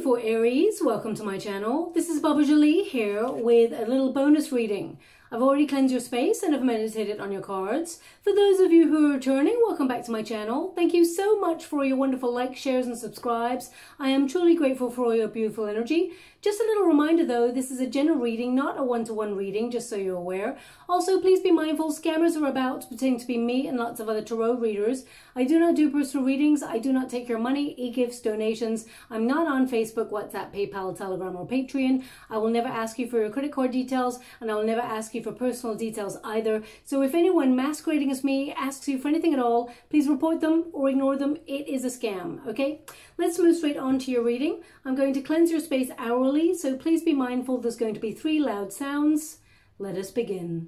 beautiful Aries, welcome to my channel. This is Baba Jolie here with a little bonus reading. I've already cleansed your space and have meditated on your cards. For those of you who are returning, welcome back to my channel. Thank you so much for your wonderful likes, shares and subscribes. I am truly grateful for all your beautiful energy. Just a little reminder though, this is a general reading, not a one-to-one reading, just so you're aware. Also, please be mindful, scammers are about pretending to be me and lots of other tarot readers. I do not do personal readings. I do not take your money, e-gifts, donations. I'm not on Facebook, WhatsApp, PayPal, Telegram or Patreon. I will never ask you for your credit card details and I will never ask you for personal details either. So if anyone masquerading as me asks you for anything at all, please report them or ignore them. It is a scam, okay? Let's move straight on to your reading. I'm going to cleanse your space hourly, so please be mindful there's going to be 3 loud sounds. Let us begin.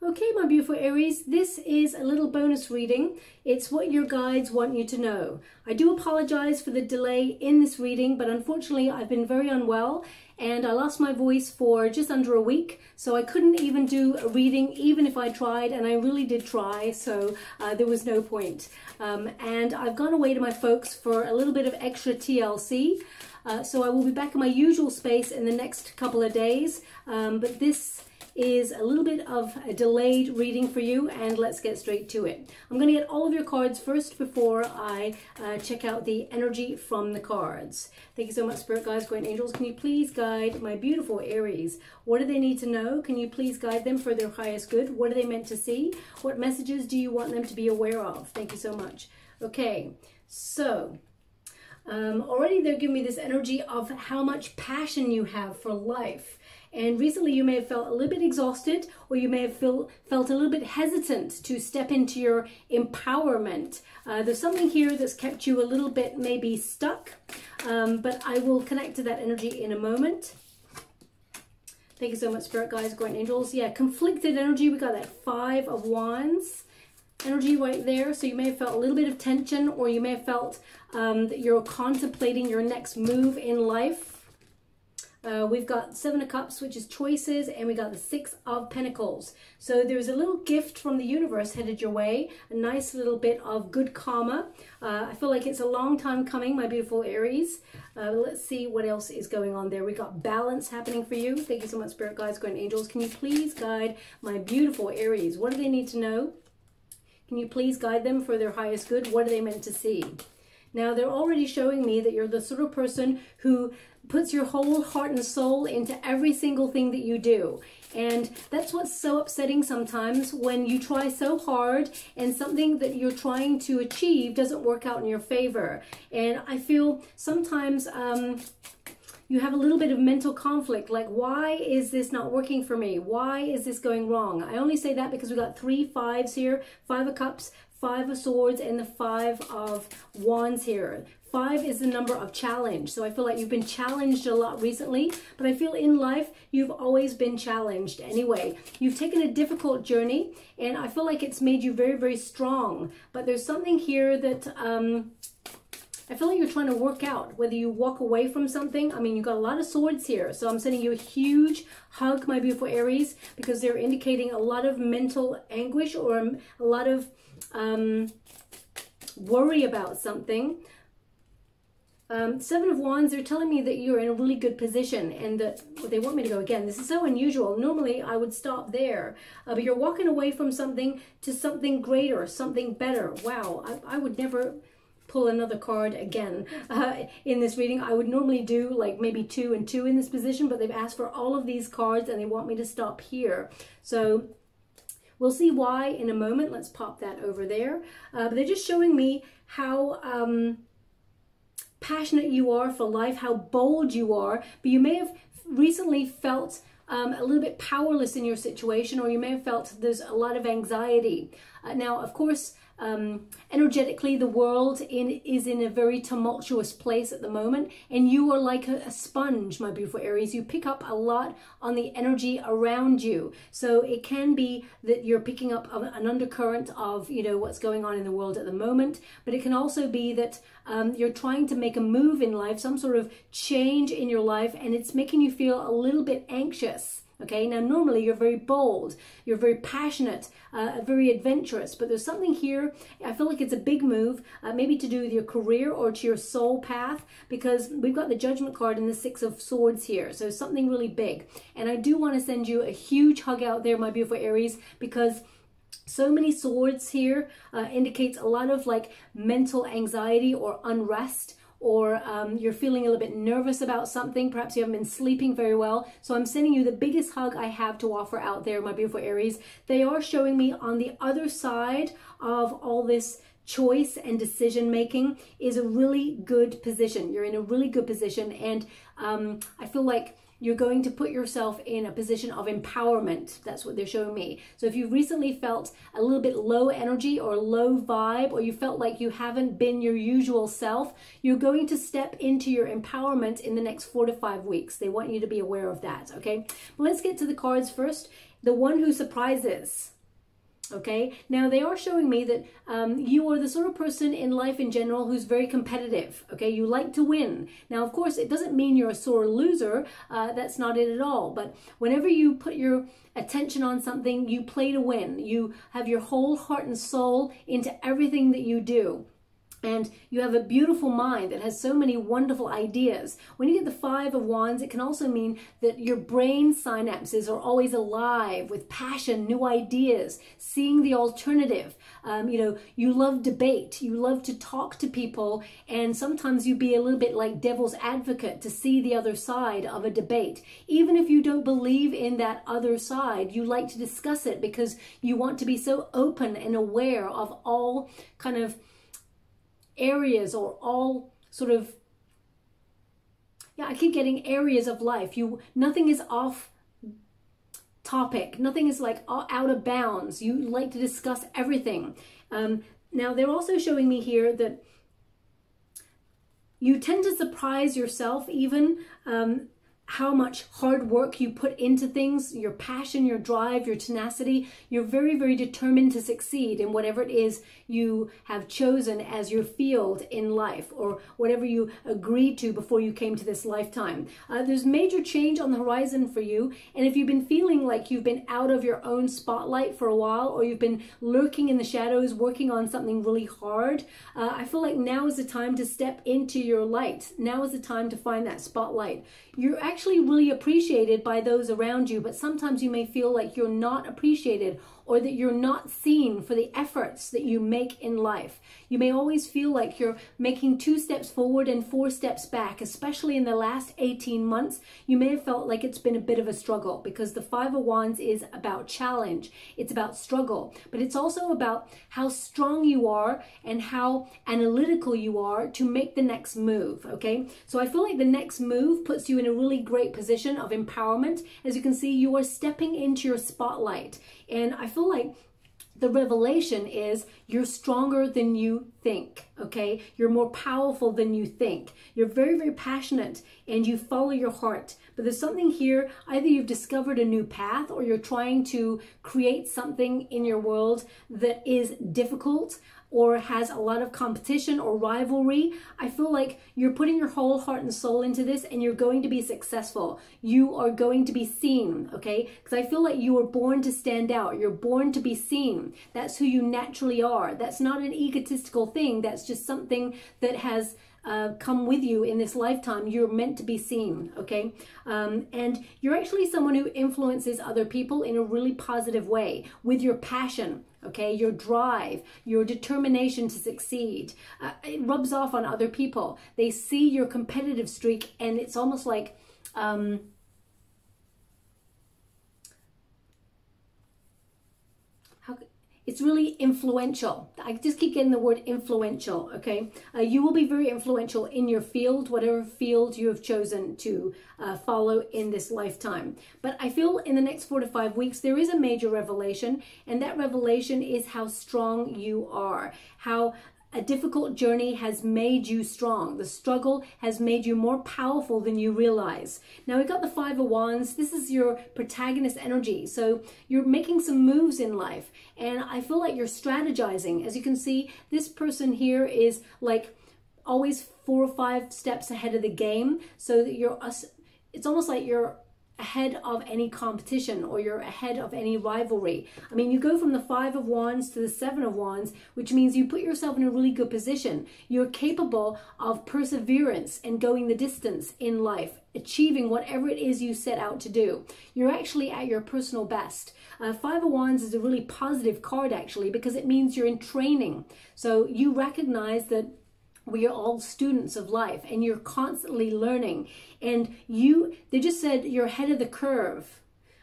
Okay, my beautiful Aries, this is a little bonus reading. It's what your guides want you to know. I do apologize for the delay in this reading, but unfortunately I've been very unwell and I lost my voice for just under a week, so I couldn't even do a reading even if I tried, and I really did try, so there was no point. And I've gone away to my folks for a little bit of extra TLC, so I will be back in my usual space in the next couple of days, but this is a little bit of a delayed reading for you, and let's get straight to it. I'm going to get all of your cards first before I check out the energy from the cards. Thank you so much, Spirit Guides, Guardian Angels. Can you please guide my beautiful Aries? What do they need to know? Can you please guide them for their highest good? What are they meant to see? What messages do you want them to be aware of? Thank you so much. Okay, so already they're giving me this energy of how much passion you have for life. And recently you may have felt a little bit exhausted, or you may have felt a little bit hesitant to step into your empowerment. There's something here that's kept you a little bit maybe stuck, but I will connect to that energy in a moment. Thank you so much, Spirit Guides, Guardian Angels. Yeah, conflicted energy. We got that 5 of Wands energy right there. So you may have felt a little bit of tension, or you may have felt that you're contemplating your next move in life. We've got 7 of Cups, which is choices, and we got the 6 of Pentacles. So there's a little gift from the universe headed your way, a nice little bit of good karma. I feel like it's a long time coming, my beautiful Aries. Let's see what else is going on there. We got balance happening for you. Thank you so much, Spirit Guides, Guardian Angels. Can you please guide my beautiful Aries? What do they need to know? Can you please guide them for their highest good? What are they meant to see? Now, they're already showing me that you're the sort of person who puts your whole heart and soul into every single thing that you do. And that's what's so upsetting sometimes, when you try so hard and something that you're trying to achieve doesn't work out in your favor. And I feel sometimes you have a little bit of mental conflict, like, why is this not working for me? Why is this going wrong? I only say that because we got 3 5s here, 5 of Cups, 5 of Swords, and the 5 of Wands here. 5 is the number of challenge. So I feel like you've been challenged a lot recently, but I feel in life you've always been challenged anyway. You've taken a difficult journey, and I feel like it's made you very, very strong. But there's something here that I feel like you're trying to work out, whether you walk away from something. I mean, you've got a lot of swords here. So I'm sending you a huge hug, my beautiful Aries, because they're indicating a lot of mental anguish, or a lot of worry about something. 7 of Wands, they're telling me that you're in a really good position, and that they want me to go again. This is so unusual. Normally I would stop there, but you're walking away from something to something greater, something better. Wow, I would never pull another card again in this reading. I would normally do like maybe 2 and 2 in this position, but they've asked for all of these cards and they want me to stop here. So we'll see why in a moment. Let's pop that over there. But they're just showing me how passionate you are for life, how bold you are, but you may have recently felt a little bit powerless in your situation, or you may have felt there's a lot of anxiety. Now, of course, energetically, the world is in a very tumultuous place at the moment, and you are like a sponge, my beautiful Aries. You pick up a lot on the energy around you. So it can be that you're picking up an undercurrent of, you know, what's going on in the world at the moment, but it can also be that you're trying to make a move in life, some sort of change in your life, and it's making you feel a little bit anxious. Okay, now normally you're very bold, you're very passionate, very adventurous, but there's something here, I feel like it's a big move, maybe to do with your career or to your soul path, because we've got the Judgment card and the Six of Swords here, so something really big. And I do want to send you a huge hug out there, my beautiful Aries, because so many swords here indicates a lot of like mental anxiety or unrest, or you're feeling a little bit nervous about something. Perhaps you haven't been sleeping very well. So I'm sending you the biggest hug I have to offer out there, my beautiful Aries. They are showing me on the other side of all this choice and decision making is a really good position. You're in a really good position, and I feel like you're going to put yourself in a position of empowerment. That's what they're showing me. So if you've recently felt a little bit low energy or low vibe, or you felt like you haven't been your usual self, you're going to step into your empowerment in the next 4 to 5 weeks. They want you to be aware of that, okay? Well, let's get to the cards first. The one who surprises. Okay, now they are showing me that you are the sort of person in life in general who's very competitive. Okay, you like to win. Now, of course, it doesn't mean you're a sore loser. That's not it at all. But whenever you put your attention on something, you play to win. You have your whole heart and soul into everything that you do. And you have a beautiful mind that has so many wonderful ideas. When you get the Five of Wands, it can also mean that your brain synapses are always alive with passion, new ideas, seeing the alternative. You know, you love debate. You love to talk to people. And sometimes you be a little bit like devil's advocate to see the other side of a debate. Even if you don't believe in that other side, you like to discuss it because you want to be so open and aware of all kind of areas, or all sort of, I keep getting areas of life. Nothing is off topic, nothing is like out of bounds. You like to discuss everything. Now they're also showing me here that you tend to surprise yourself even how much hard work you put into things, your passion, your drive, your tenacity. You're very, very determined to succeed in whatever it is you have chosen as your field in life, or whatever you agreed to before you came to this lifetime. There's major change on the horizon for you, and if you've been feeling like you've been out of your own spotlight for a while, or you've been lurking in the shadows working on something really hard, I feel like now is the time to step into your light. Now is the time to find that spotlight. You're actually really appreciated by those around you, but sometimes you may feel like you're not appreciated, or that you're not seen for the efforts that you make in life. You may always feel like you're making 2 steps forward and 4 steps back, especially in the last 18 months. You may have felt like it's been a bit of a struggle, because the Five of Wands is about challenge. It's about struggle, but it's also about how strong you are and how analytical you are to make the next move, okay? So I feel like the next move puts you in a really great position of empowerment. As you can see, you are stepping into your spotlight. And I feel like the revelation is you're stronger than you think, okay? You're more powerful than you think. You're very, very passionate, and you follow your heart. But there's something here, either you've discovered a new path, or you're trying to create something in your world that is difficult, or has a lot of competition or rivalry. I feel like you're putting your whole heart and soul into this, and you're going to be successful. You are going to be seen, okay? Because I feel like you were born to stand out. You're born to be seen. That's who you naturally are. That's not an egotistical thing. That's just something that has come with you in this lifetime. You're meant to be seen, okay? And you're actually someone who influences other people in a really positive way with your passion, okay? Your drive, your determination to succeed. It rubs off on other people. They see your competitive streak, and it's almost like it's really influential. I just keep getting the word influential, okay? You will be very influential in your field, whatever field you have chosen to follow in this lifetime. But I feel in the next 4 to 5 weeks, there is a major revelation, and that revelation is how strong you are, how a difficult journey has made you strong. The struggle has made you more powerful than you realize. Now we've got the Five of Wands. This is your protagonist energy. So you're making some moves in life, and I feel like you're strategizing. As you can see, this person here is like always 4 or 5 steps ahead of the game, so that it's almost like you're ahead of any competition, or you're ahead of any rivalry. I mean, you go from the Five of Wands to the Seven of Wands, which means you put yourself in a really good position. You're capable of perseverance and going the distance in life, achieving whatever it is you set out to do. You're actually at your personal best. Five of Wands is a really positive card, actually, because it means you're in training. So you recognize that we are all students of life, and you're constantly learning. And they just said you're ahead of the curve.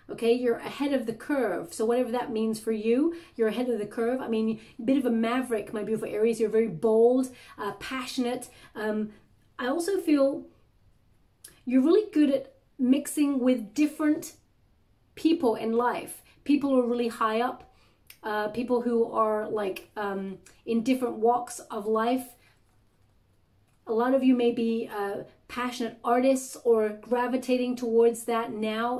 Okay, you're ahead of the curve. So whatever that means for you, you're ahead of the curve. I mean, a bit of a maverick, my beautiful Aries. You're very bold, passionate. I also feel you're really good at mixing with different people in life. People who are really high up, people who are like in different walks of life. A lot of you may be passionate artists or gravitating towards that now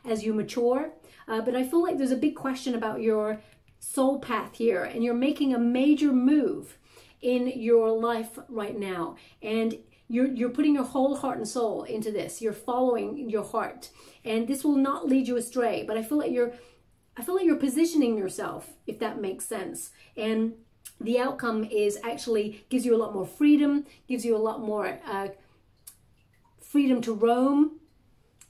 as you mature. But I feel like there's a big question about your soul path here, and you're making a major move in your life right now. And you're putting your whole heart and soul into this. You're following your heart, and this will not lead you astray. But I feel like you're positioning yourself, if that makes sense. And the outcome is actually gives you a lot more freedom, gives you a lot more freedom to roam,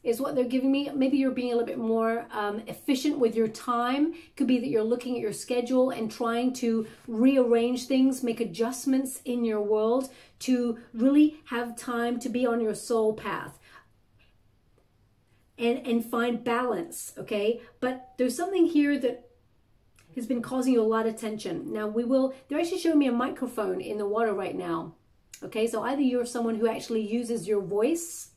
is what they're giving me. Maybe you're being a little bit more efficient with your time. Could be that you're looking at your schedule and trying to rearrange things, make adjustments in your world to really have time to be on your soul path and find balance, okay? But there's something here that has been causing you a lot of tension. Now they're actually showing me a microphone in the water right now. Okay, so either you're someone who actually uses your voice,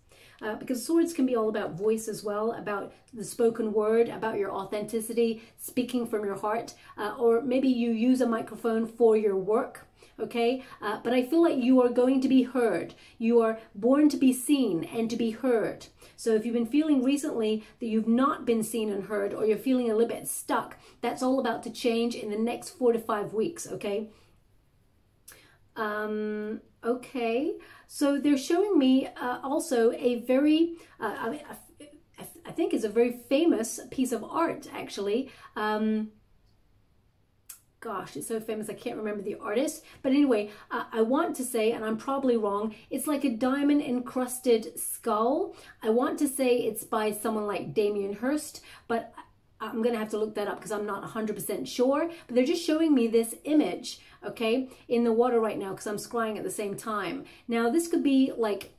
because swords can be all about voice as well, about the spoken word, about your authenticity, speaking from your heart, or maybe you use a microphone for your work. Okay, but I feel like you are going to be heard. You are born to be seen and to be heard. So if you've been feeling recently that you've not been seen and heard, or you're feeling a little bit stuck, that's all about to change in the next 4 to 5 weeks, okay? Okay, so they're showing me also a very, I think it's a very famous piece of art, actually. Gosh, it's so famous, I can't remember the artist. But anyway, I want to say, and I'm probably wrong, it's like a diamond encrusted skull. I want to say it's by someone like Damien Hirst, but I'm going to have to look that up because I'm not 100% sure. But they're just showing me this image, okay, in the water right now because I'm scrying at the same time. Now, this could be like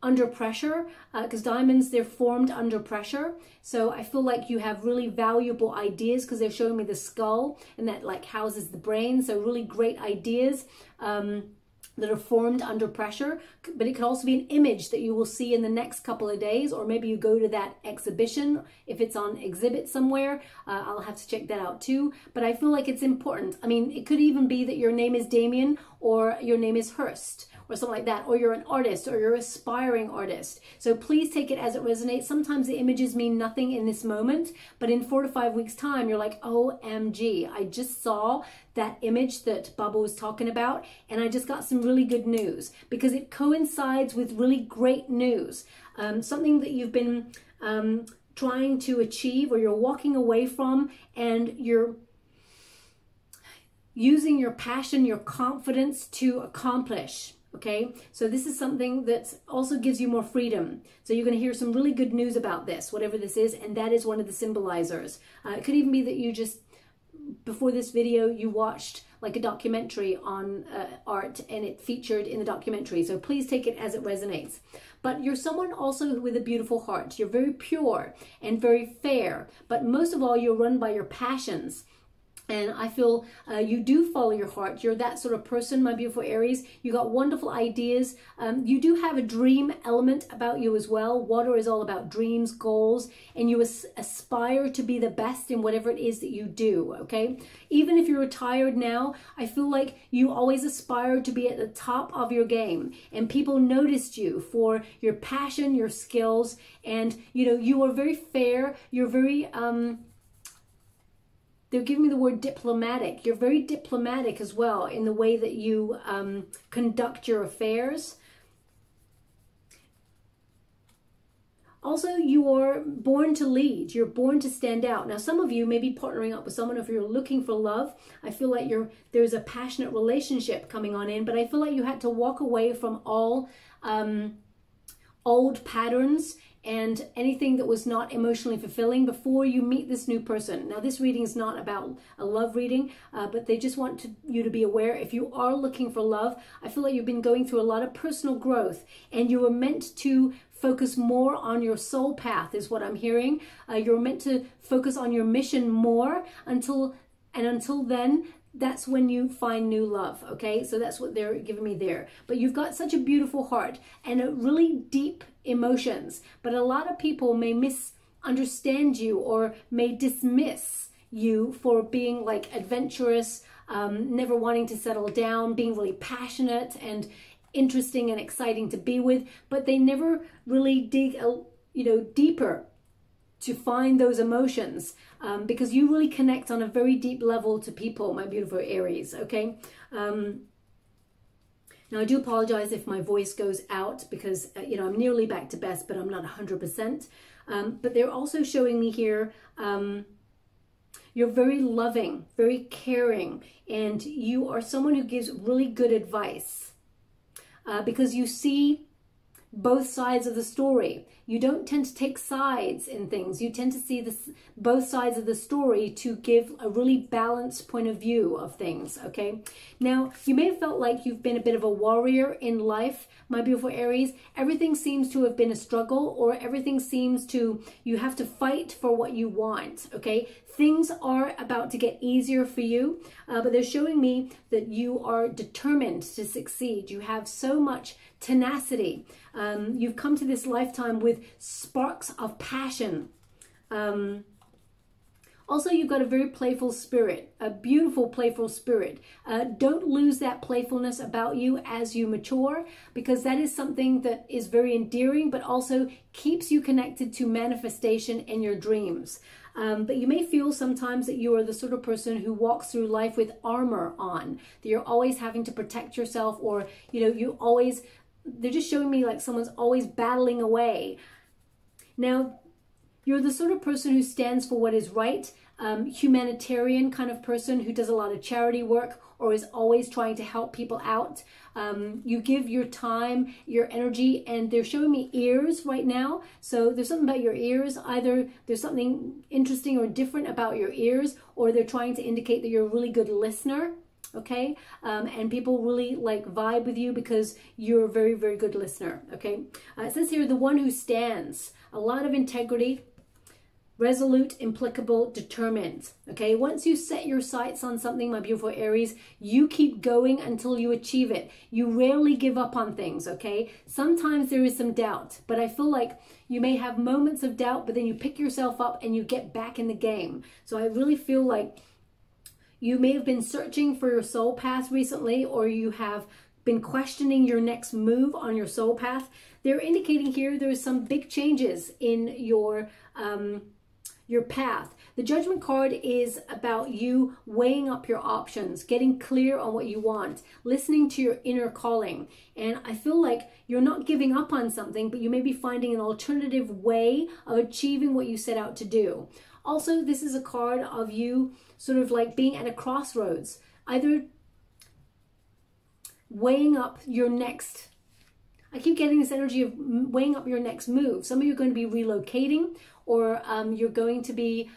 under pressure, because diamonds, they're formed under pressure. So I feel like you have really valuable ideas because they're showing me the skull, and that like houses the brain. So really great ideas that are formed under pressure. But it could also be an image that you will see in the next couple of days, or maybe you go to that exhibition if it's on exhibit somewhere. I'll have to check that out too. But I feel like it's important. I mean, it could even be that your name is Damien or your name is Hirst, or something like that, or you're an artist, or you're an aspiring artist. So please take it as it resonates. Sometimes the images mean nothing in this moment, but in 4 to 5 weeks time, you're like, OMG, I just saw that image that Bubba was talking about, and I just got some really good news, because it coincides with really great news. Something that you've been trying to achieve, or you're walking away from, and you're using your passion, your confidence to accomplish. Okay, so this is something that also gives you more freedom. So you're going to hear some really good news about this, whatever this is, and that is one of the symbolizers. It could even be that you just, before this video, you watched like a documentary on art, and it featured in the documentary. So please take it as it resonates. But you're someone also with a beautiful heart. You're very pure and very fair, but most of all, you're run by your passions. And I feel you do follow your heart. You're that sort of person, my beautiful Aries. You got wonderful ideas. You do have a dream element about you as well. Water is all about dreams, goals, and you aspire to be the best in whatever it is that you do, okay? Even if you're retired now, I feel like you always aspire to be at the top of your game, and people noticed you for your passion, your skills, and you know, you are very fair. You're very they're giving me the word diplomatic. You're very diplomatic as well in the way that you conduct your affairs. Also, you are born to lead. You're born to stand out. Now, some of you may be partnering up with someone. If you're looking for love, I feel like there's a passionate relationship coming on in, but I feel like you had to walk away from all old patterns and anything that was not emotionally fulfilling before you meet this new person. Now, this reading is not about a love reading, but they just want you to be aware. If you are looking for love, I feel like you've been going through a lot of personal growth, and you were meant to focus more on your soul path, is what I'm hearing. You're meant to focus on your mission more until then, that's when you find new love, okay? So that's what they're giving me there. But you've got such a beautiful heart and a really deep emotions, but a lot of people may misunderstand you or may dismiss you for being like adventurous, never wanting to settle down, being really passionate and interesting and exciting to be with, but they never really dig deeper to find those emotions, because you really connect on a very deep level to people, my beautiful Aries, okay? Now, I do apologize if my voice goes out because, I'm nearly back to best, but I'm not 100%. But they're also showing me here, you're very loving, very caring, and you are someone who gives really good advice because you see both sides of the story. You don't tend to take sides in things. You tend to see both sides of the story to give a really balanced point of view of things, okay? Now, you may have felt like you've been a bit of a warrior in life, my beautiful Aries. Everything seems to have been a struggle, or everything seems to, you have to fight for what you want, okay? Things are about to get easier for you, but they're showing me that you are determined to succeed. You have so much tenacity. You've come to this lifetime with sparks of passion. Also, you've got a very playful spirit, a beautiful playful spirit. Don't lose that playfulness about you as you mature, because that is something that is very endearing, but also keeps you connected to manifestation in your dreams. But you may feel sometimes that you are the sort of person who walks through life with armor on, that you're always having to protect yourself, or, they're just showing me like someone's always battling away. Now, you're the sort of person who stands for what is right, humanitarian kind of person who does a lot of charity work or is always trying to help people out. You give your time, your energy, and they're showing me ears right now. So there's something about your ears. Either there's something interesting or different about your ears, or they're trying to indicate that you're a really good listener. Okay, and people really like vibe with you because you're a very, very good listener. Okay, it says here, the one who stands, a lot of integrity, resolute, implacable, determined. Okay, once you set your sights on something, my beautiful Aries, you keep going until you achieve it. You rarely give up on things. Okay, sometimes there is some doubt, but I feel like you may have moments of doubt, but then you pick yourself up and you get back in the game. So I really feel like you may have been searching for your soul path recently, or you have been questioning your next move on your soul path. They're indicating here there's some big changes in your path. The Judgment card is about you weighing up your options, getting clear on what you want, listening to your inner calling. And I feel like you're not giving up on something, but you may be finding an alternative way of achieving what you set out to do. Also, this is a card of you sort of like being at a crossroads, either weighing up your next, I keep getting this energy of weighing up your next move. Some of you are going to be relocating, or you're going to be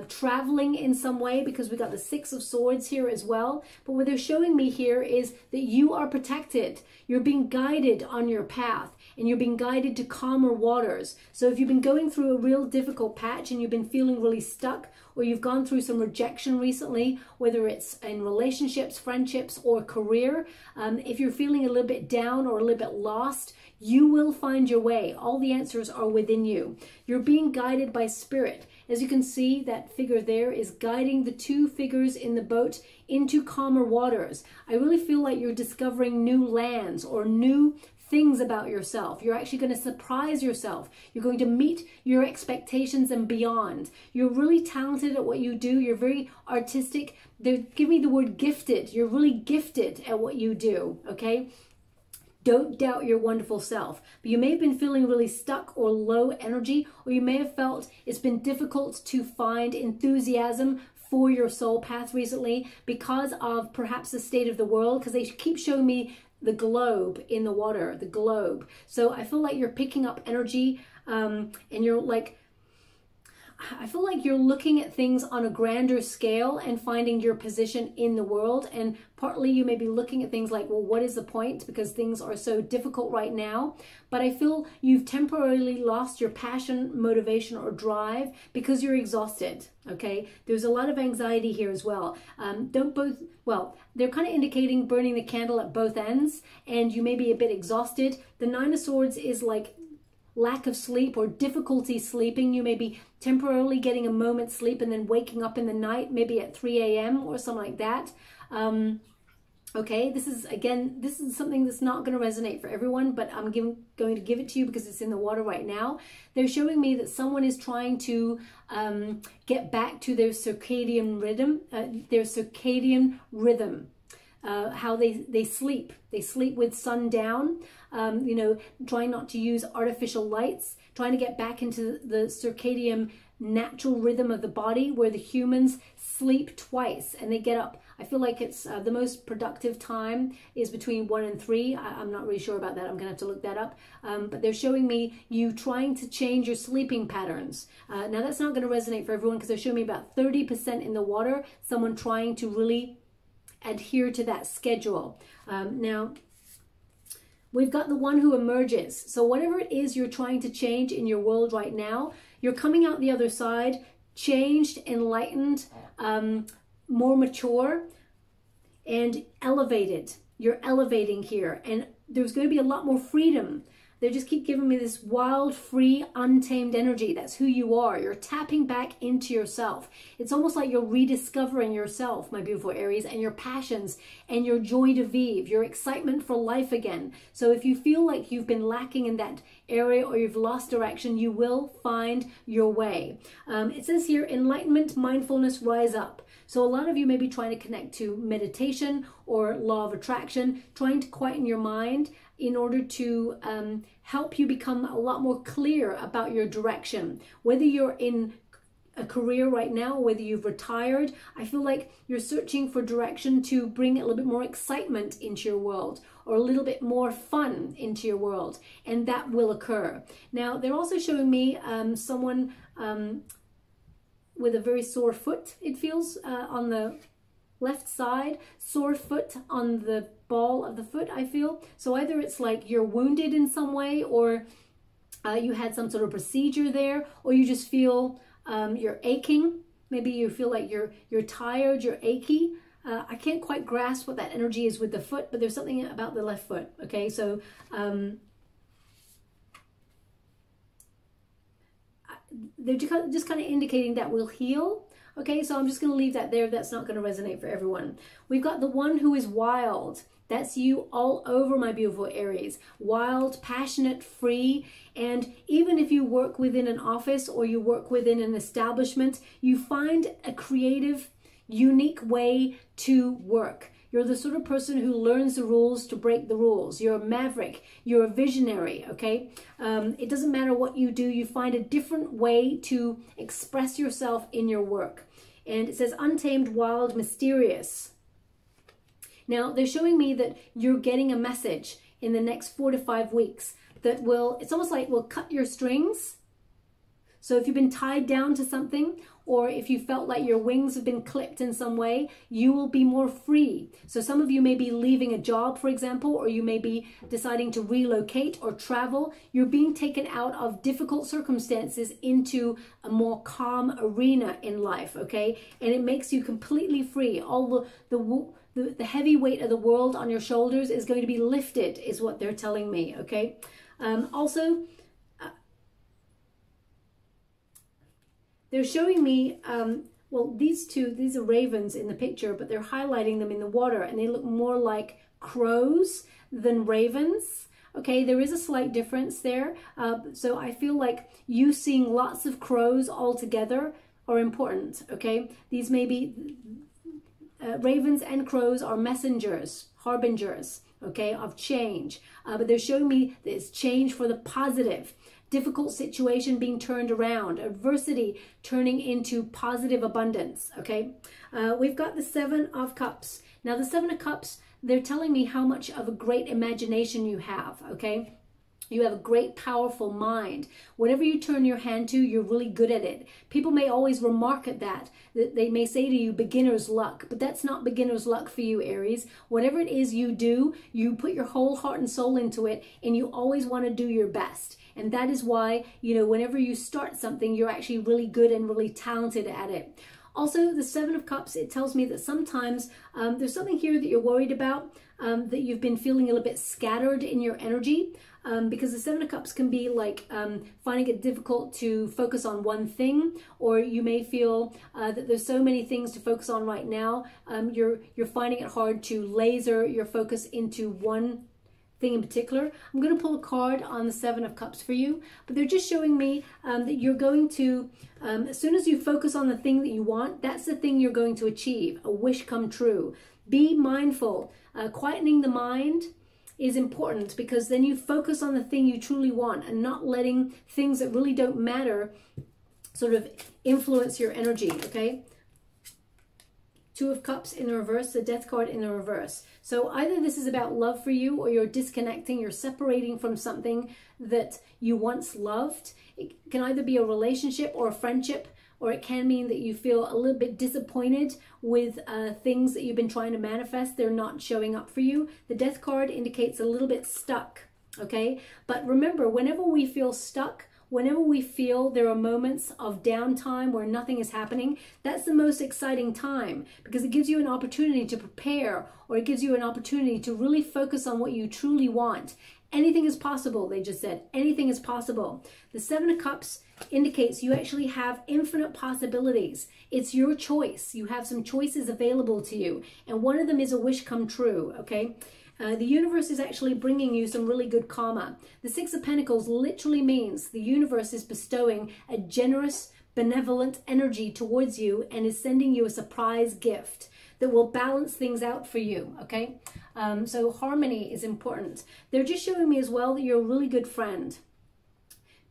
traveling in some way, because we got the Six of Swords here as well. But what they're showing me here is that you are protected. You're being guided on your path, and you're being guided to calmer waters. So if you've been going through a real difficult patch and you've been feeling really stuck, or you've gone through some rejection recently, whether it's in relationships, friendships, or career, if you're feeling a little bit down or a little bit lost, you will find your way. All the answers are within you. You're being guided by spirit. As you can see, that figure there is guiding the two figures in the boat into calmer waters. I really feel like you're discovering new lands or new things about yourself. You're actually going to surprise yourself. You're going to meet your expectations and beyond. You're really talented at what you do. You're very artistic. They give me the word gifted. You're really gifted at what you do, okay? Don't doubt your wonderful self. But you may have been feeling really stuck or low energy, or you may have felt it's been difficult to find enthusiasm for your soul path recently because of perhaps the state of the world, because they keep showing me the globe in the water, the globe. So I feel like you're picking up energy and you're like, I feel like you're looking at things on a grander scale and finding your position in the world. And partly you may be looking at things like, well, what is the point? Because things are so difficult right now. But I feel you've temporarily lost your passion, motivation, or drive because you're exhausted, okay? There's a lot of anxiety here as well. They're kind of indicating burning the candle at both ends, and you may be a bit exhausted. The Nine of Swords is like lack of sleep or difficulty sleeping. You may be temporarily getting a moment's sleep and then waking up in the night, maybe at 3 a.m. or something like that. Okay, this is something that's not going to resonate for everyone, but I'm going to give it to you because it's in the water right now. They're showing me that someone is trying to get back to their circadian rhythm. How they sleep. They sleep with sun down, you know, trying not to use artificial lights, trying to get back into the circadian natural rhythm of the body, where the humans sleep twice and they get up. I feel like it's the most productive time is between 1 and 3. I'm not really sure about that. I'm gonna have to look that up. But they're showing me you trying to change your sleeping patterns. Now that's not gonna resonate for everyone, because they're showing me about 30% in the water, someone trying to really adhere to that schedule. Now, we've got the one who emerges. So whatever it is you're trying to change in your world right now, you're coming out the other side, changed, enlightened, more mature, and elevated. You're elevating here, and there's going to be a lot more freedom. They just keep giving me this wild, free, untamed energy. That's who you are. You're tapping back into yourself. It's almost like you're rediscovering yourself, my beautiful Aries, and your passions and your joy de vivre, your excitement for life again. So if you feel like you've been lacking in that area or you've lost direction, you will find your way. It says here, enlightenment, mindfulness, rise up. So a lot of you may be trying to connect to meditation or law of attraction, trying to quieten your mind in order to help you become a lot more clear about your direction. Whether you're in a career right now, or whether you've retired, I feel like you're searching for direction to bring a little bit more excitement into your world, or a little bit more fun into your world, and that will occur. Now, they're also showing me someone with a very sore foot, it feels, on the left side, sore foot on the ball of the foot, I feel. So either it's like you're wounded in some way, or you had some sort of procedure there, or you just feel you're aching. Maybe you feel like you're tired, you're achy. I can't quite grasp what that energy is with the foot, but there's something about the left foot. Okay, so they're just kind of indicating that we'll heal. Okay, so I'm just going to leave that there. That's not going to resonate for everyone. We've got the one who is wild. That's you all over, my beautiful Aries. Wild, passionate, free. And even if you work within an office or you work within an establishment, you find a creative, unique way to work. You're the sort of person who learns the rules to break the rules. You're a maverick. You're a visionary, okay? It doesn't matter what you do. You find a different way to express yourself in your work. And it says untamed, wild, mysterious. Now, they're showing me that you're getting a message in the next 4 to 5 weeks that will, it's almost like will cut your strings. So if you've been tied down to something, or if you felt like your wings have been clipped in some way, you will be more free. So some of you may be leaving a job, for example, or you may be deciding to relocate or travel. You're being taken out of difficult circumstances into a more calm arena in life, okay? And it makes you completely free. All the heavy weight of the world on your shoulders is going to be lifted, is what they're telling me, okay? Also, they're showing me, well, these are ravens in the picture, but they're highlighting them in the water, and they look more like crows than ravens. Okay, there is a slight difference there. So I feel like you seeing lots of crows all together are important, okay? These may be, ravens and crows are messengers, harbingers, okay, of change. But they're showing me that it's change for the positive. Difficult situation being turned around, adversity turning into positive abundance, okay? We've got the Seven of Cups. Now the Seven of Cups, they're telling me how much of a great imagination you have, okay? You have a great, powerful mind. Whatever you turn your hand to, you're really good at it. People may always remark at that. They may say to you, beginner's luck, but that's not beginner's luck for you, Aries. Whatever it is you do, you put your whole heart and soul into it, and you always want to do your best. And that is why, you know, whenever you start something, you're actually really good and really talented at it. Also, the Seven of Cups, it tells me that sometimes there's something here that you're worried about, that you've been feeling a little bit scattered in your energy, because the Seven of Cups can be like finding it difficult to focus on one thing, or you may feel that there's so many things to focus on right now, you're finding it hard to laser your focus into one thing in particular. I'm going to pull a card on the Seven of Cups for you, but they're just showing me that you're going to, as soon as you focus on the thing that you want, that's the thing you're going to achieve, a wish come true. Be mindful. Quietening the mind is important, because then you focus on the thing you truly want and not letting things that really don't matter sort of influence your energy, okay? Two of Cups in the reverse, the Death card in the reverse. So either this is about love for you, or you're disconnecting, you're separating from something that you once loved. It can either be a relationship or a friendship, or it can mean that you feel a little bit disappointed with things that you've been trying to manifest. They're not showing up for you. The Death card indicates a little bit stuck, okay? But remember, whenever we feel stuck, whenever we feel there are moments of downtime where nothing is happening, that's the most exciting time, because it gives you an opportunity to prepare, or it gives you an opportunity to really focus on what you truly want. Anything is possible, they just said. Anything is possible. The Seven of Cups indicates you actually have infinite possibilities. It's your choice. You have some choices available to you, and one of them is a wish come true, okay? The universe is actually bringing you some really good karma. The Six of Pentacles literally means the universe is bestowing a generous, benevolent energy towards you and is sending you a surprise gift that will balance things out for you, okay? So harmony is important. They're just showing me as well that you're a really good friend.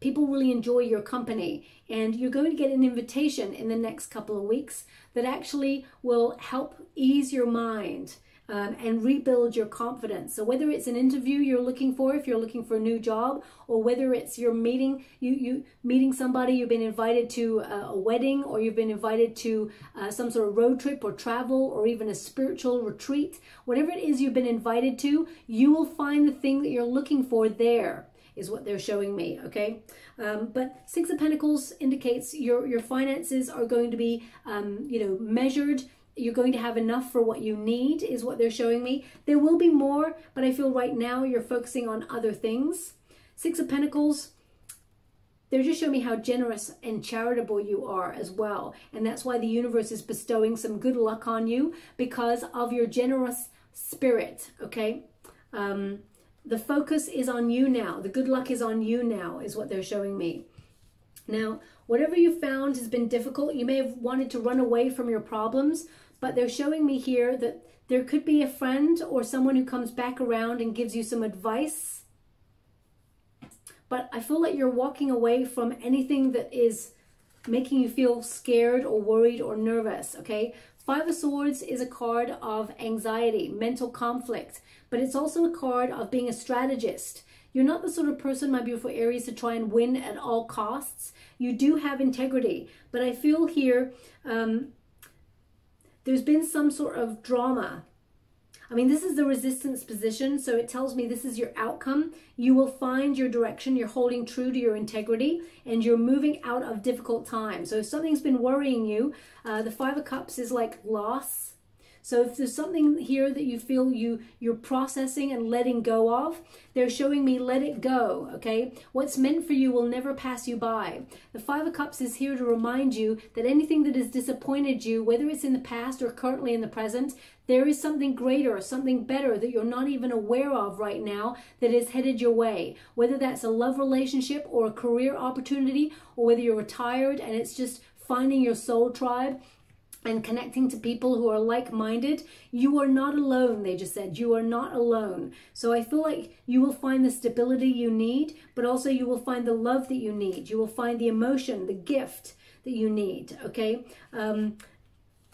People really enjoy your company, and you're going to get an invitation in the next couple of weeks that actually will help ease your mind and rebuild your confidence. So whether it's an interview you're looking for, if you're looking for a new job, or whether it's you're meeting somebody, you've been invited to a wedding, or you've been invited to some sort of road trip or travel, or even a spiritual retreat, whatever it is you've been invited to, you will find the thing that you're looking for there, is what they're showing me, okay? But Six of Pentacles indicates your finances are going to be, you know, measured. You're going to have enough for what you need, is what they're showing me. There will be more, but I feel right now you're focusing on other things. Six of Pentacles, they're just showing me how generous and charitable you are as well. And that's why the universe is bestowing some good luck on you, because of your generous spirit, okay? The focus is on you now. The good luck is on you now, is what they're showing me. Now, whatever you found has been difficult. You may have wanted to run away from your problems, but they're showing me here that there could be a friend or someone who comes back around and gives you some advice. But I feel like you're walking away from anything that is making you feel scared or worried or nervous, okay? Five of Swords is a card of anxiety, mental conflict, but it's also a card of being a strategist. You're not the sort of person, my beautiful Aries, to try and win at all costs. You do have integrity, but I feel here there's been some sort of drama. I mean, this is the resistance position, so it tells me this is your outcome. You will find your direction. You're holding true to your integrity, and you're moving out of difficult times. So if something's been worrying you, the Five of Cups is like loss. So if there's something here that you feel you're processing and letting go of, they're showing me let it go, okay? What's meant for you will never pass you by. The Five of Cups is here to remind you that anything that has disappointed you, whether it's in the past or currently in the present, there is something greater, something better that you're not even aware of right now that is headed your way. Whether that's a love relationship or a career opportunity, or whether you're retired and it's just finding your soul tribe and connecting to people who are like-minded, you are not alone, they just said. You are not alone. So I feel like you will find the stability you need, but also you will find the love that you need. You will find the emotion, the gift that you need, okay?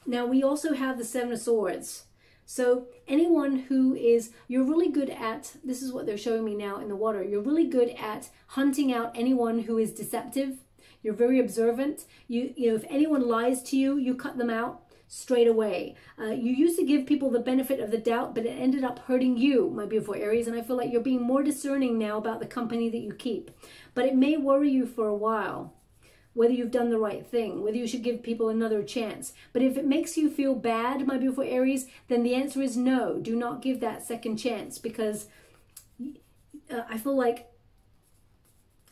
Now, we also have the Seven of Swords. So anyone who is, you're really good at, this is what they're showing me now in the water, you're really good at hunting out anyone who is deceptive. You're very observant. You know, if anyone lies to you, you cut them out straight away. You used to give people the benefit of the doubt, but it ended up hurting you, my beautiful Aries. And I feel like you're being more discerning now about the company that you keep. But it may worry you for a while, whether you've done the right thing, whether you should give people another chance. But if it makes you feel bad, my beautiful Aries, then the answer is no. Do not give that second chance, because I feel like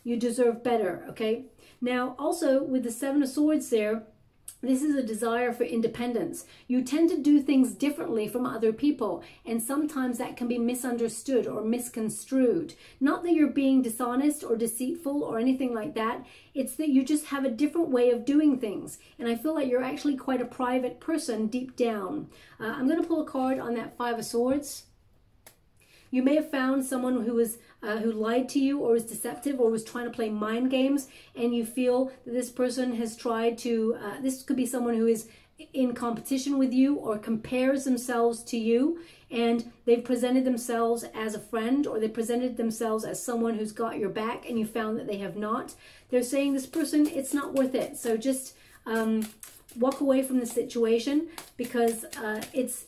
you deserve better, okay? Now, also with the Seven of Swords there, this is a desire for independence. You tend to do things differently from other people, and sometimes that can be misunderstood or misconstrued. Not that you're being dishonest or deceitful or anything like that. It's that you just have a different way of doing things. And I feel like you're actually quite a private person deep down. I'm going to pull a card on that Five of Swords. You may have found someone who was who lied to you or was deceptive or was trying to play mind games, and you feel that this person has tried to, this could be someone who is in competition with you or compares themselves to you, and they've presented themselves as a friend, or they presented themselves as someone who's got your back, and you found that they have not. They're saying this person, it's not worth it. So just walk away from the situation, because it's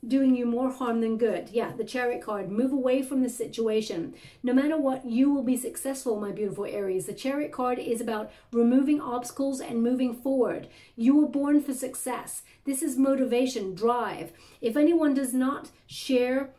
doing you more harm than good. Yeah, the Chariot card. Move away from the situation. No matter what, you will be successful, my beautiful Aries. The Chariot card is about removing obstacles and moving forward. You were born for success. This is motivation, drive. If anyone does not share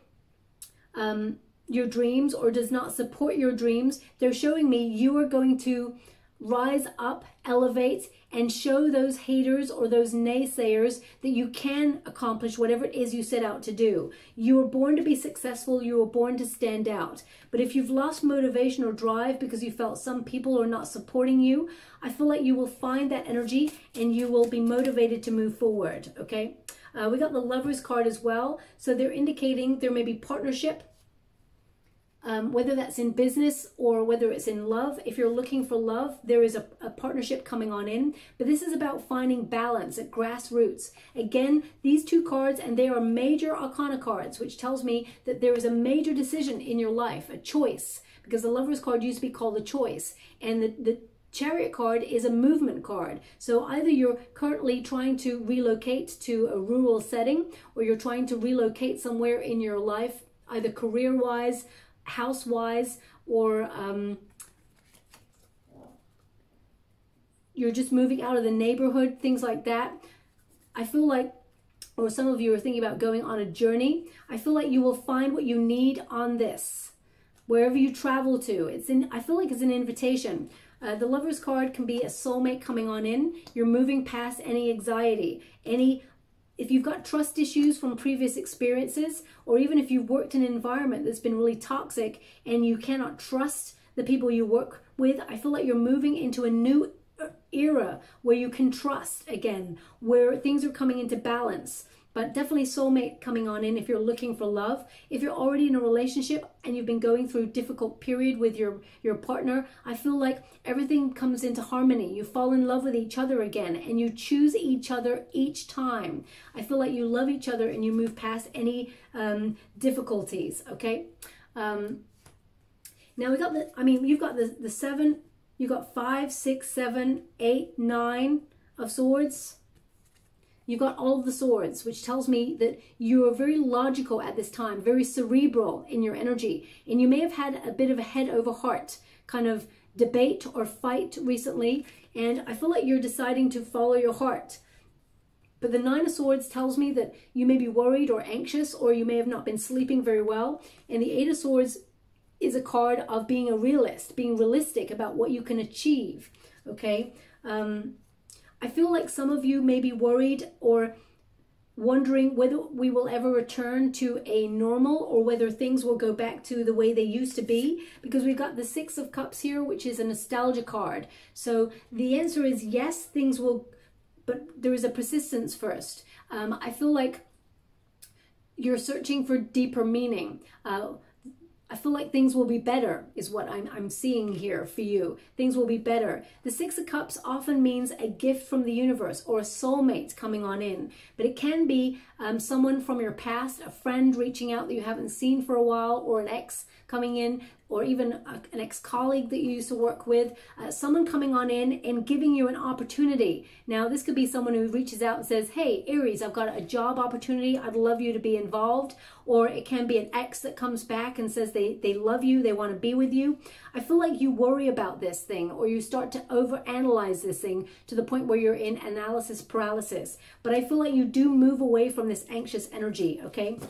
your dreams or does not support your dreams, they're showing me you are going to rise up, elevate, and show those haters or those naysayers that you can accomplish whatever it is you set out to do. You were born to be successful. You were born to stand out. But if you've lost motivation or drive because you felt some people are not supporting you, I feel like you will find that energy and you will be motivated to move forward, okay? We got the Lovers card as well. So they're indicating there may be partnership, whether that's in business or whether it's in love. If you're looking for love, there is a partnership coming on in. But this is about finding balance at grassroots. Again, these two cards, and they are major arcana cards, which tells me that there is a major decision in your life, a choice, because the Lovers card used to be called a choice. And the Chariot card is a movement card. So either you're currently trying to relocate to a rural setting, or you're trying to relocate somewhere in your life, either career-wise, house-wise, or you're just moving out of the neighborhood, things like that. I feel like, or some of you are thinking about going on a journey. I feel like you will find what you need on this, wherever you travel to. I feel like it's an invitation. The Lovers card can be a soulmate coming on in. You're moving past any anxiety, if you've got trust issues from previous experiences, or even if you've worked in an environment that's been really toxic and you cannot trust the people you work with, I feel like you're moving into a new era where you can trust again, where things are coming into balance. But definitely soulmate coming on in if you're looking for love. If you're already in a relationship and you've been going through a difficult period with your partner, I feel like everything comes into harmony. You fall in love with each other again, and you choose each other each time. I feel like you love each other and you move past any difficulties, okay? Now we got the, I mean, you've got the 7, you've got 5, 6, 7, 8, 9 of swords. You've got all of the swords, which tells me that you are very logical at this time, very cerebral in your energy. And you may have had a bit of a head over heart kind of debate or fight recently. And I feel like you're deciding to follow your heart. But the 9 of Swords tells me that you may be worried or anxious, or you may have not been sleeping very well. And the 8 of Swords is a card of being a realist, being realistic about what you can achieve, okay? I feel like some of you may be worried or wondering whether we will ever return to a normal or whether things will go back to the way they used to be, because we've got the 6 of Cups here, which is a nostalgia card. So the answer is yes, things will, but there is a persistence first. I feel like you're searching for deeper meaning. I feel like things will be better is what I'm seeing here for you. Things will be better. The 6 of Cups often means a gift from the universe or a soulmate coming on in. But it can be someone from your past, a friend reaching out that you haven't seen for a while, or an ex coming in, or even an ex-colleague that you used to work with, someone coming on in and giving you an opportunity. Now, this could be someone who reaches out and says, hey, Aries, I've got a job opportunity. I'd love you to be involved. Or it can be an ex that comes back and says they love you, they want to be with you. I feel like you worry about this thing, or you start to overanalyze this thing to the point where you're in analysis paralysis. But I feel like you do move away from this anxious energy, okay?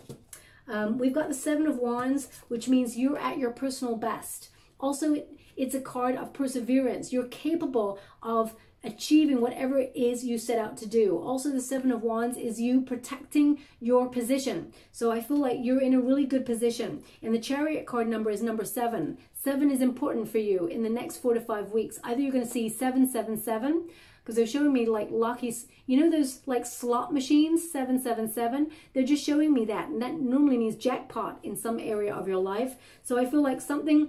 We've got the 7 of Wands, which means you're at your personal best. Also, it's a card of perseverance. You're capable of achieving whatever it is you set out to do. Also, the 7 of Wands is you protecting your position. So I feel like you're in a really good position. And the Chariot card number is number 7. 7 is important for you in the next 4 to 5 weeks. Either you're going to see 777, because they're showing me like lucky, you know those like slot machines, 777? They're just showing me that, and that normally means jackpot in some area of your life. So I feel like something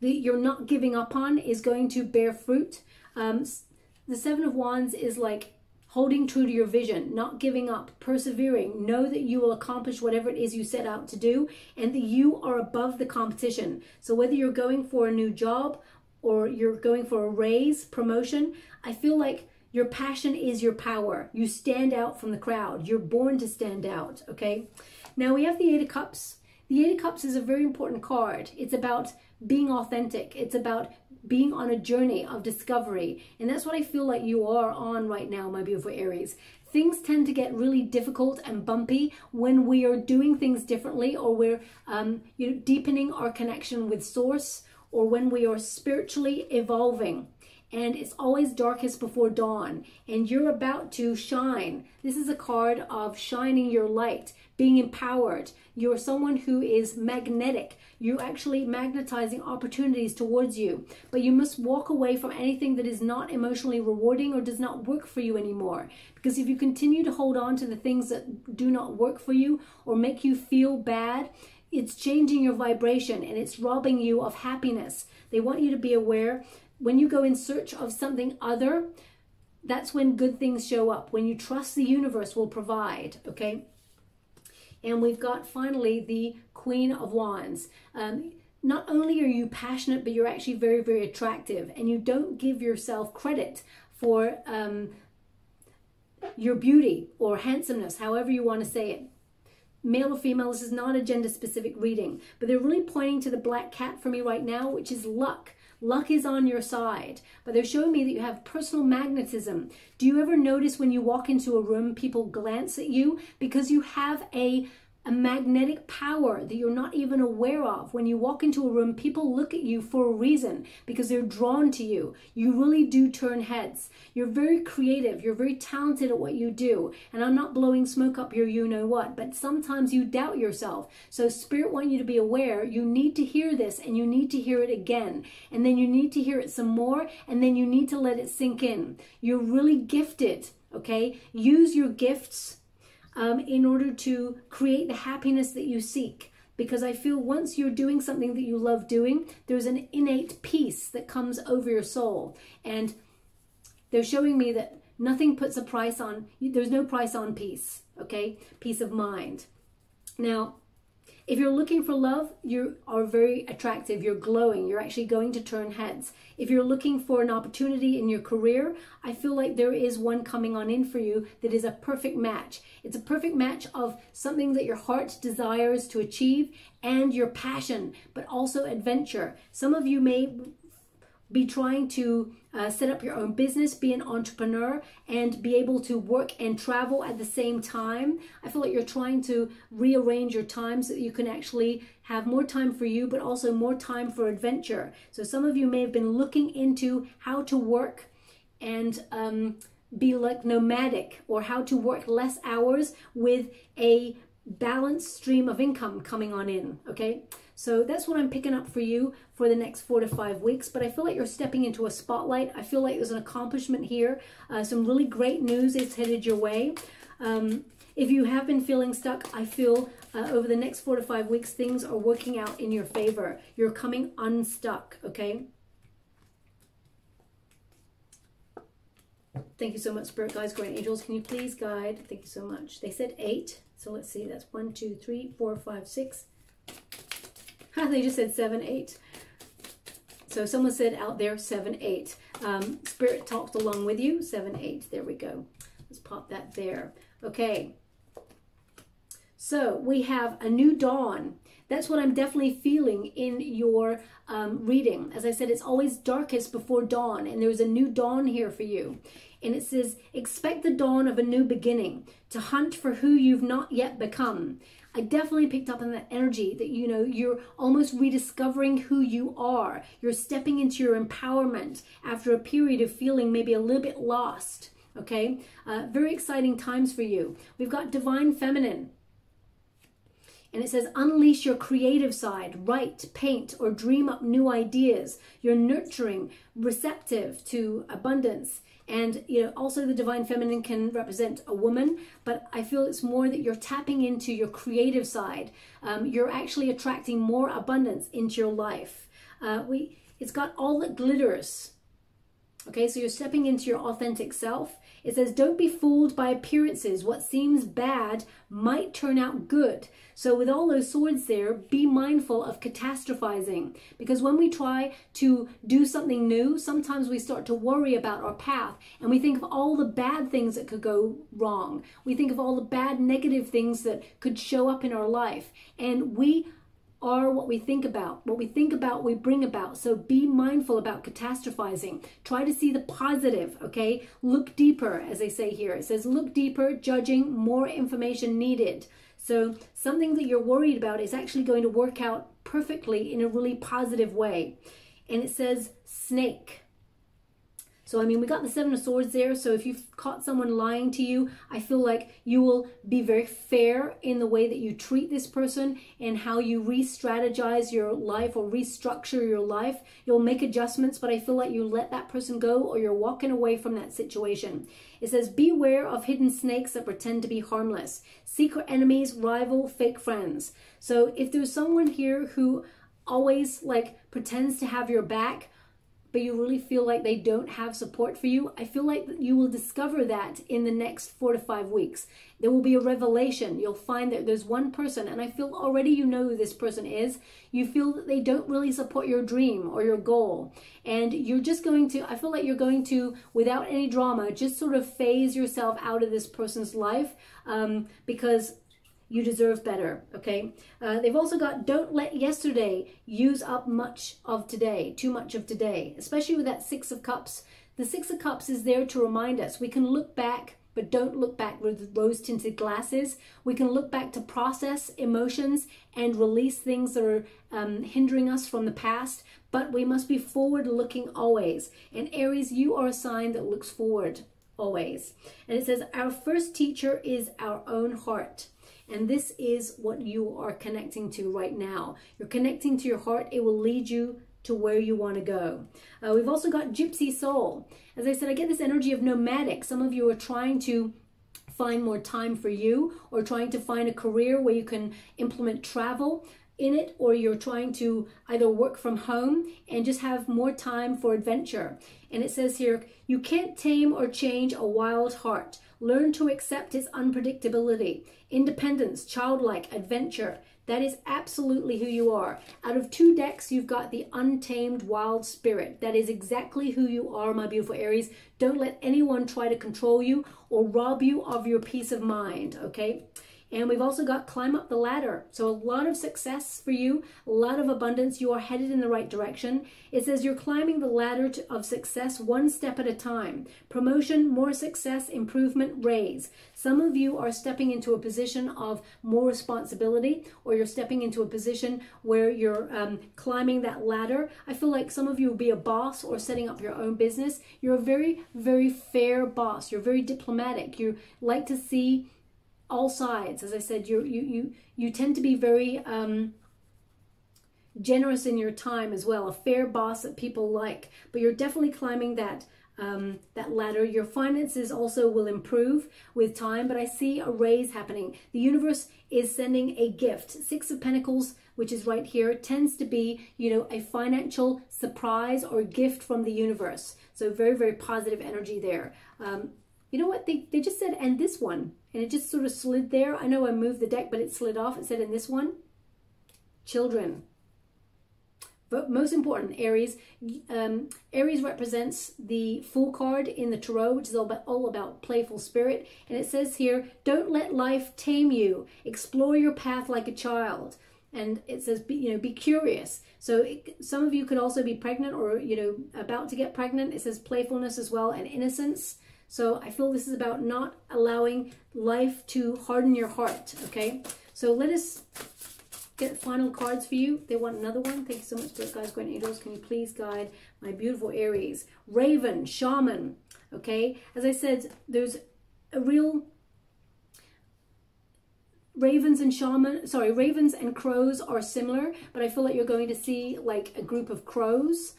that you're not giving up on is going to bear fruit. The 7 of Wands is like holding true to your vision, not giving up, persevering. Know that you will accomplish whatever it is you set out to do, and that you are above the competition. So whether you're going for a new job or you're going for a raise, promotion, I feel like your passion is your power. You stand out from the crowd. You're born to stand out, okay? Now we have the 8 of Cups. The 8 of Cups is a very important card. It's about being authentic. It's about being on a journey of discovery. And that's what I feel like you are on right now, my beautiful Aries. Things tend to get really difficult and bumpy when we are doing things differently, or we're deepening our connection with Source, or when we are spiritually evolving. And it's always darkest before dawn, and you're about to shine. This is a card of shining your light, being empowered. You're someone who is magnetic. You're actually magnetizing opportunities towards you, but you must walk away from anything that is not emotionally rewarding or does not work for you anymore. Because if you continue to hold on to the things that do not work for you or make you feel bad, it's changing your vibration and it's robbing you of happiness. They want you to be aware when you go in search of something other, that's when good things show up. When you trust the universe will provide, okay? And we've got finally the Queen of Wands. Not only are you passionate, but you're actually very, very attractive. And you don't give yourself credit for your beauty or handsomeness, however you want to say it. Male or female, this is not a gender-specific reading. But they're really pointing to the black cat for me right now, which is luck. Luck is on your side, but they're showing me that you have personal magnetism. Do you ever notice when you walk into a room, people glance at you because you have a magnetic power that you're not even aware of? When you walk into a room, people look at you for a reason because they're drawn to you. You really do turn heads. You're very creative. You're very talented at what you do. And I'm not blowing smoke up your you-know-what, but sometimes you doubt yourself. So Spirit wants you to be aware. You need to hear this, and you need to hear it again. And then you need to hear it some more, and then you need to let it sink in. You're really gifted, okay? Use your gifts in order to create the happiness that you seek. Because I feel once you're doing something that you love doing, there's an innate peace that comes over your soul. And they're showing me that nothing puts a price on, there's no price on peace, okay? Peace of mind. Now, If you're looking for love, you are very attractive. You're glowing. You're actually going to turn heads. If you're looking for an opportunity in your career, I feel like there is one coming on in for you that is a perfect match. It's a perfect match of something that your heart desires to achieve and your passion, but also adventure. Some of you may be trying to set up your own business, be an entrepreneur, and be able to work and travel at the same time. I feel like you're trying to rearrange your time so that you can actually have more time for you, but also more time for adventure. So some of you may have been looking into how to work and be like nomadic, or how to work less hours with a balanced stream of income coming on in, okay? So that's what I'm picking up for you for the next 4 to 5 weeks. But I feel like you're stepping into a spotlight. I feel like there's an accomplishment here. Some really great news is headed your way. If you have been feeling stuck, I feel over the next 4 to 5 weeks, things are working out in your favor. You're coming unstuck, okay? Thank you so much, Spirit Guides, Guardian Angels. Can you please guide? Thank you so much. They said 8. So let's see. That's 1, 2, 3, 4, 5, 6. They just said 7, 8. So someone said out there 7, 8. Spirit talked along with you. 7, 8. There we go. Let's pop that there. Okay. So we have a new dawn. That's what I'm definitely feeling in your reading. As I said, it's always darkest before dawn, and there's a new dawn here for you. And it says, expect the dawn of a new beginning, to hunt for who you've not yet become. I definitely picked up on that energy that, you know, you're almost rediscovering who you are. You're stepping into your empowerment after a period of feeling maybe a little bit lost, okay? Very exciting times for you. We've got Divine Feminine. And it says, unleash your creative side, write, paint, or dream up new ideas. You're nurturing, receptive to abundance. And, you know, also the Divine Feminine can represent a woman, but I feel it's more that you're tapping into your creative side. You're actually attracting more abundance into your life. It's got all that glitters. Okay, so you're stepping into your authentic self. It says, don't be fooled by appearances. What seems bad might turn out good. So with all those swords there, be mindful of catastrophizing. Because when we try to do something new, sometimes we start to worry about our path. And we think of all the bad things that could go wrong. We think of all the bad negative things that could show up in our life. And we are what we think about. What we think about, we bring about. So be mindful about catastrophizing. Try to see the positive, okay? Look deeper, as they say here. It says, look deeper, judging, more information needed. So something that you're worried about is actually going to work out perfectly in a really positive way. And it says, snake. So, I mean, we got the 7 of Swords there. So if you've caught someone lying to you, I feel like you will be very fair in the way that you treat this person and how you re-strategize your life or restructure your life. You'll make adjustments, but I feel like you let that person go or you're walking away from that situation. It says, beware of hidden snakes that pretend to be harmless. Secret enemies, rival, fake friends. So if there's someone here who always like pretends to have your back, but you really feel like they don't have support for you, I feel like you will discover that in the next 4 to 5 weeks. There will be a revelation. You'll find that there's one person, and I feel already you know who this person is. You feel that they don't really support your dream or your goal. And you're just going to, I feel like you're going to, without any drama, just sort of phase yourself out of this person's life because you deserve better, okay? They've also got, don't let yesterday use up much of today, too much of today, especially with that 6 of Cups. The 6 of Cups is there to remind us we can look back, but don't look back with rose-tinted glasses. We can look back to process emotions and release things that are hindering us from the past, but we must be forward-looking always. And Aries, you are a sign that looks forward always. And it says, our first teacher is our own heart. And this is what you are connecting to right now. You're connecting to your heart. It will lead you to where you want to go. We've also got Gypsy Soul. As I said, I get this energy of nomadic. Some of you are trying to find more time for you or trying to find a career where you can implement travel in it, or you're trying to either work from home and just have more time for adventure. And it says here, you can't tame or change a wild heart. Learn to accept its unpredictability. Independence, childlike, adventure. That is absolutely who you are. Out of 2 decks, you've got the Untamed Wild Spirit. That is exactly who you are, my beautiful Aries. Don't let anyone try to control you or rob you of your peace of mind, okay? And we've also got Climb Up the Ladder. So a lot of success for you, a lot of abundance. You are headed in the right direction. It says you're climbing the ladder of success 1 step at a time. Promotion, more success, improvement, raise. Some of you are stepping into a position of more responsibility, or you're stepping into a position where you're climbing that ladder. I feel like some of you will be a boss or setting up your own business. You're a very, very fair boss. You're very diplomatic. You like to see all sides. As I said, you tend to be very generous in your time as well, a fair boss that people like. But you're definitely climbing that that ladder. Your finances also will improve with time, but I see a raise happening. The universe is sending a gift. 6 of Pentacles, which is right here, tends to be, you know, a financial surprise or gift from the universe. So very, very positive energy there. You know what? They just said, and this one. And it just sort of slid there. I know I moved the deck, but it slid off. It said in this one, children. But most important, Aries. Aries represents the Fool card in the Tarot, which is all about playful spirit. And it says here, don't let life tame you. Explore your path like a child. And it says, be curious. So some of you could also be pregnant or, about to get pregnant. It says playfulness as well and innocence. So I feel this is about not allowing life to harden your heart, okay? So let us get final cards for you. They want another one. Thank you so much, Spirit Guides, Guardian Angels. Can you please guide my beautiful Aries? Raven, Shaman, okay? As I said, there's a real... Ravens and crows are similar, but I feel like you're going to see like a group of crows.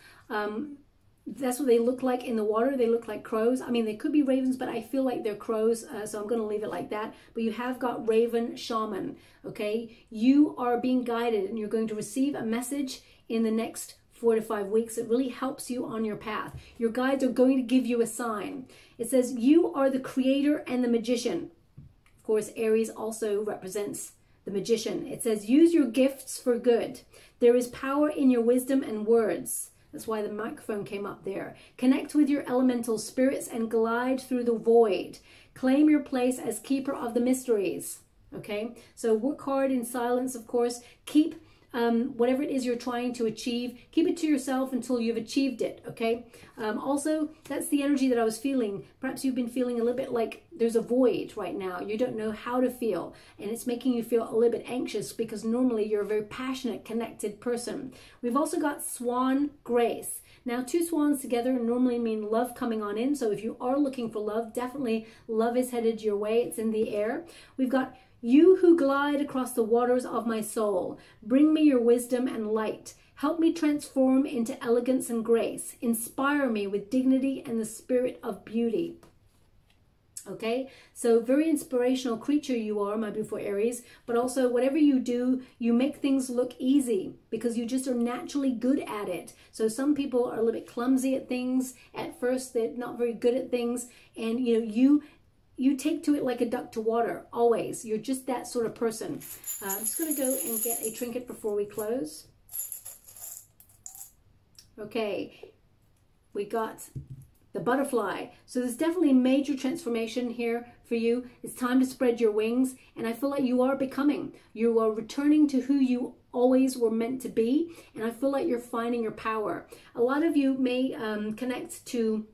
That's what they look like in the water. They look like crows. I mean, they could be ravens, but I feel like they're crows, so I'm going to leave it like that. But you have got Raven, Shaman, okay? You are being guided, and you're going to receive a message in the next 4 to 5 weeks. It really helps you on your path. Your guides are going to give you a sign. It says, you are the creator and the magician. Of course, Aries also represents the magician. It says, use your gifts for good. There is power in your wisdom and words. That's why the microphone came up there. Connect with your elemental spirits and glide through the void. Claim your place as keeper of the mysteries. Okay, so work hard in silence, of course. Keep whatever it is you're trying to achieve, keep it to yourself until you've achieved it, okay? Also, that's the energy that I was feeling. Perhaps you've been feeling a little bit like there's a void right now. You don't know how to feel, and it's making you feel a little bit anxious because normally you're a very passionate, connected person. We've also got Swan Grace. Now, 2 swans together normally mean love coming on in, so if you are looking for love, definitely love is headed your way. It's in the air. We've got you who glide across the waters of my soul, bring me your wisdom and light. Help me transform into elegance and grace. Inspire me with dignity and the spirit of beauty. Okay, so very inspirational creature you are, my beautiful Aries, but also whatever you do, you make things look easy because you just are naturally good at it. So some people are a little bit clumsy at things at first. They're not very good at things, and you take to it like a duck to water, always. You're just that sort of person. I'm just going to go and get a trinket before we close. Okay, we got the butterfly. So there's definitely major transformation here for you. It's time to spread your wings, and I feel like you are becoming. You are returning to who you always were meant to be, and I feel like you're finding your power. A lot of you may connect to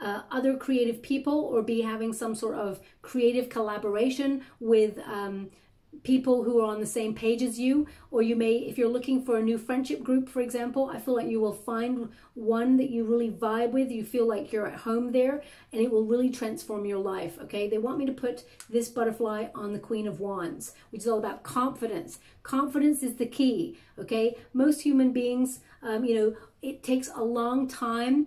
other creative people or be having some sort of creative collaboration with people who are on the same page as you, or you may, if you're looking for a new friendship group, for example, I feel like you will find one that you really vibe with. You feel like you're at home there, and it will really transform your life. Okay, they want me to put this butterfly on the Queen of Wands, which is all about confidence. Confidence is the key. Okay, most human beings, it takes a long time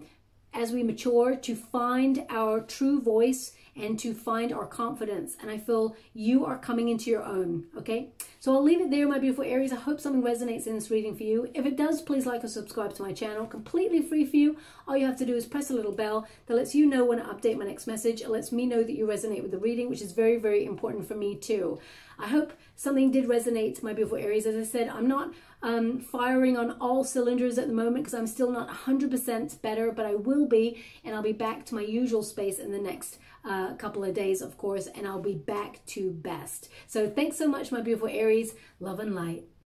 as we mature to find our true voice and to find our confidence. And I feel you are coming into your own, okay? So I'll leave it there, my beautiful Aries. I hope something resonates in this reading for you. If it does, please like or subscribe to my channel. Completely free for you. All you have to do is press a little bell that lets you know when I update my next message. It lets me know that you resonate with the reading, which is very, very important for me too. I hope something did resonate, my beautiful Aries. As I said, I'm not firing on all cylinders at the moment because I'm still not 100% better, but I will be, and I'll be back to my usual space in the next couple of days, of course, and I'll be back to best. So thanks so much, my beautiful Aries. Love and light.